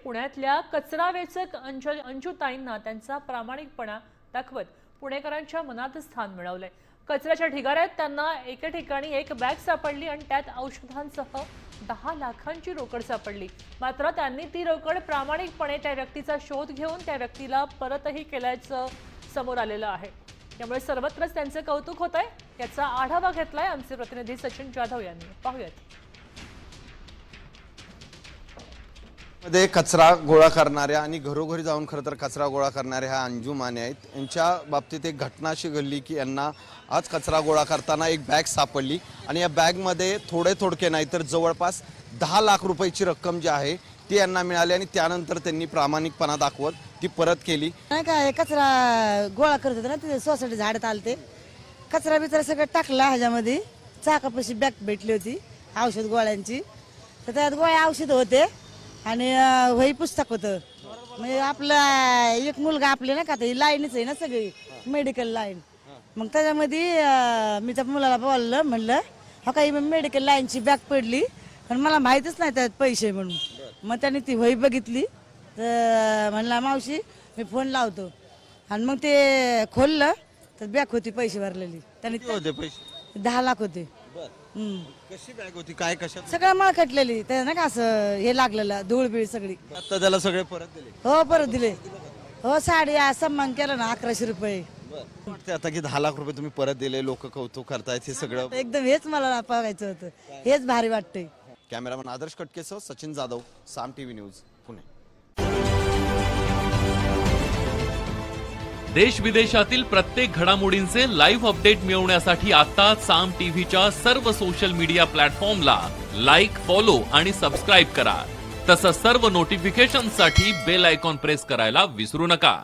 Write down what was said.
पुण्यातल्या कचरा वेचक अंजुताईंना त्यांचा प्रामाणिकपणा दाखवत पुणेकरांच्या मनात स्थान मिळवलंय। कचऱ्याच्या ढिगाऱ्यात त्यांना एके ठिकाणी एक बॅग सापडली आणि त्यात औषधांसह 10 लाखांची रोकड सापडली। मात्र त्यांनी ती रोकड प्रामाणिकपणे त्या व्यक्तीचा शोध घेऊन त्या व्यक्तीला परतही केल्याचं समोर आलेलं आहे। त्यामुळे सर्वत्रच त्यांचे कौतुक होत आहे। याचा आढावा घेतलाय आमचे प्रतिनिधी सचिन जाधव यांनी। पाहूयात। मध्ये कचरा गोळा करणाऱ्या आणि घरोघरी जाऊन खरं तर कचरा गोळा करणाऱ्या ह्या अंजू माने आहेत। यांच्या बाबतीत एक घटना अशी घडली की यांना आज कचरा गोळा करताना एक बॅग सापडली आणि या बॅगमध्ये थोडके नाही तर जवळपास 10 लाख रुपयाची रक्कम जी आहे ती यांना मिळाली आणि त्यानंतर त्यांनी प्रामाणिकपणा दाखवत ती परत केली। नाही काय कचरा गोळा करत होते ना, ते सोसायटी झाडात आलते, कचरा बिचरा सगळं टाकला ह्याच्यामध्ये। चाकापाशी बॅग भेटली होती औषध गोळ्यांची, तर त्यात गोळ्या औषध होते आणि वही पुस्तक होतं। म्हणजे आपला एक मुलगा आपले ना का ते लाईनच आहे ना सगळी मेडिकल लाईन, मग त्याच्यामध्ये मी त्या मुलाला बोललं, म्हणलं हा काही मेडिकल लाईनची बॅग पडली पण मला माहीतच नाही त्यात पैसे म्हणून। मग त्याने ती वही बघितली तर म्हणला मावशी मी फोन लावतो, आणि मग ते खोललं तर बॅग होती पैसे भरलेली। त्याने होते पैसे 10 लाख होते। कशी बॅग होती, काय कशात? सगळं मळकटलेली, त्या ना का असं हे लागलेलं धूळ बीळ सगळी। आता त्याला सगळे परत दिले? हो परत दिले। हो साडी सन्मान केला ना 1100 रुपये। वाटते आता की 10 लाख रुपये तुम्ही परत दिले, लोक कौतुक करतायत, हे सगळं एकदम हेच मला बघायचं होतं, हेच भारी वाटतंय। कॅमेरामन आदर्श कटकेसह सचिन जाधव, साम टीव्ही न्यूज, पुणे। देश विदेशातील प्रत्येक घडामोडींचे लाईव्ह अपडेट मिळवण्यासाठी आता साम टीव्हीच्या सर्व सोशल मीडिया प्लॅटफॉर्मला लाईक, फॉलो आणि सबस्क्राईब करा। तसंच सर्व नोटिफिकेशनसाठी बेल आयकॉन प्रेस करायला विसरू नका।